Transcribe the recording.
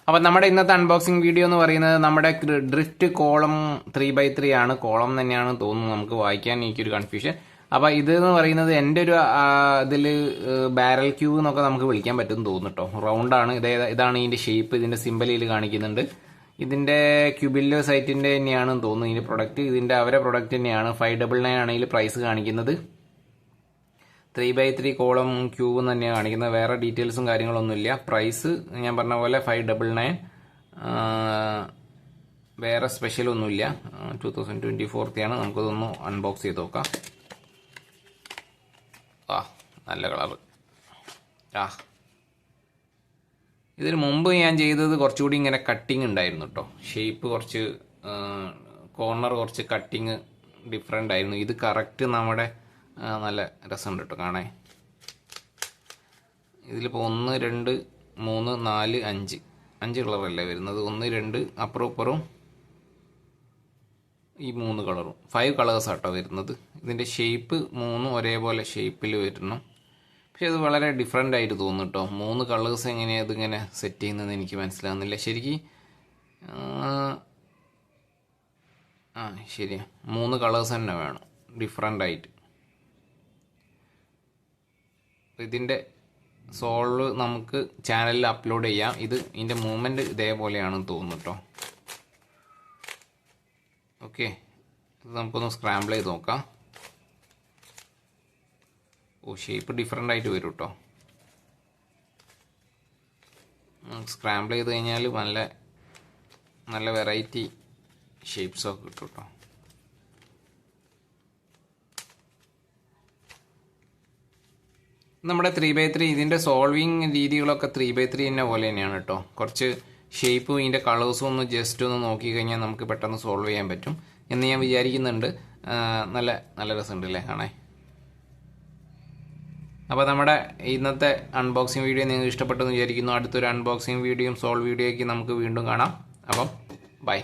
അപ്പോൾ നമ്മുടെ ഇന്നത്തെ അൺബോക്സിംഗ് വീഡിയോ എന്ന് പറയുന്നത് നമ്മുടെ ഡ്രിഫ്റ്റ് കോളം 3x3 ആണ്. കോളം തന്നെയാണ് തോന്നുന്നു, നമുക്ക് വായിക്കാൻ എനിക്കൊരു കൺഫ്യൂഷൻ. അപ്പോൾ ഇതെന്ന് പറയുന്നത് എൻ്റെ ഒരു ഇതിൽ ബാരൽ ക്യൂബ് എന്നൊക്കെ നമുക്ക് വിളിക്കാൻ പറ്റുമെന്ന് തോന്നുന്നു കേട്ടോ. റൗണ്ടാണ്, ഇതാണ് ഇതിൻ്റെ ഷേപ്പ്. ഇതിൻ്റെ സിമ്പലിൽ കാണിക്കുന്നുണ്ട്. ഇതിൻ്റെ ക്യൂബില്ലോ സൈറ്റിൻ്റെ തന്നെയാണെന്ന് തോന്നുന്നു ഇതിൻ്റെ പ്രൊഡക്റ്റ്. ഇതിൻ്റെ അവരെ പ്രൊഡക്റ്റ് തന്നെയാണ്. 599 ആണ് ഇതിൽ പ്രൈസ് കാണിക്കുന്നത്. 3x3 കോളം ക്യൂബ് തന്നെയാണ് കാണിക്കുന്നത്. വേറെ ഡീറ്റെയിൽസും കാര്യങ്ങളൊന്നുമില്ല. പ്രൈസ് ഞാൻ പറഞ്ഞ പോലെ 599. വേറെ സ്പെഷ്യലൊന്നുമില്ല. 2024 ആണ്. നമുക്കതൊന്ന് അൺബോക്സ് ചെയ്ത് നോക്കാം. നല്ല കളറ്. ഇതിന് മുമ്പ് ഞാൻ ചെയ്തത് കുറച്ചുകൂടി ഇങ്ങനെ കട്ടിങ് ഉണ്ടായിരുന്നു കേട്ടോ. ഷേപ്പ് കുറച്ച് കോർണർ കുറച്ച് കട്ടിങ് ഡിഫറെൻ്റ് ആയിരുന്നു. ഇത് കറക്റ്റ് നമ്മുടെ നല്ല രസമുണ്ട് കേട്ടോ കാണാൻ. ഇതിലിപ്പോൾ 1 2 3 4 5 കളറല്ലേ വരുന്നത്. 1 2 അപ്പുറം ഇപ്പുറവും ഈ 3 കളറും 5 കളേഴ്സാട്ടോ വരുന്നത്. ഇതിൻ്റെ ഷേപ്പ് 3 ഒരേപോലെ ഷേപ്പിൽ വരണം. പക്ഷെ ഇത് വളരെ ഡിഫറെൻ്റ് ആയിട്ട് തോന്നും കേട്ടോ. 3 കളേഴ്സ് എങ്ങനെയാണ് ഇതിങ്ങനെ സെറ്റ് ചെയ്യുന്നതെന്ന് എനിക്ക് മനസ്സിലാകുന്നില്ല ശരിക്കും. ശരിയാ, 3 കളേഴ്സ് തന്നെ വേണം ഡിഫറെൻ്റ് ആയിട്ട്. ഇതിൻ്റെ സോൾവ് നമുക്ക് ചാനലിൽ അപ്ലോഡ് ചെയ്യാം. ഇതിൻ്റെ മൂവ്മെൻറ്റ് ഇതേപോലെയാണെന്ന് തോന്നുന്നു കേട്ടോ. ഓക്കെ, ഇത് നമുക്കൊന്ന് സ്ക്രാമ്പിൾ ചെയ്ത് നോക്കാം. ഷേപ്പ് ഡിഫറെൻ്റ് ആയിട്ട് വരും കേട്ടോ. സ്ക്രാമ്പിൾ ചെയ്ത് കഴിഞ്ഞാൽ നല്ല വെറൈറ്റി ഷേപ്സൊക്കെ കിട്ടും കേട്ടോ. നമ്മുടെ 3x3 ഇതിൻ്റെ സോൾവിങ് രീതികളൊക്കെ 3x3 തന്നെ പോലെ തന്നെയാണ് കേട്ടോ. കുറച്ച് ഷേപ്പും ഇതിൻ്റെ കളേഴ്സും ഒന്ന് ജസ്റ്റ് ഒന്ന് നോക്കി കഴിഞ്ഞാൽ നമുക്ക് പെട്ടെന്ന് സോൾവ് ചെയ്യാൻ പറ്റും എന്ന് ഞാൻ വിചാരിക്കുന്നുണ്ട്. നല്ല രസമുണ്ട് അല്ലേ കാണാൻ. അപ്പോൾ നമ്മുടെ ഇന്നത്തെ അൺബോക്സിങ് വീഡിയോ നിങ്ങൾക്ക് ഇഷ്ടപ്പെട്ടെന്ന് വിചാരിക്കുന്നു. അടുത്തൊരു അൺബോക്സിങ് വീഡിയോയും സോൾവ് വീഡിയോയ്ക്ക് നമുക്ക് വീണ്ടും കാണാം. അപ്പം ബൈ.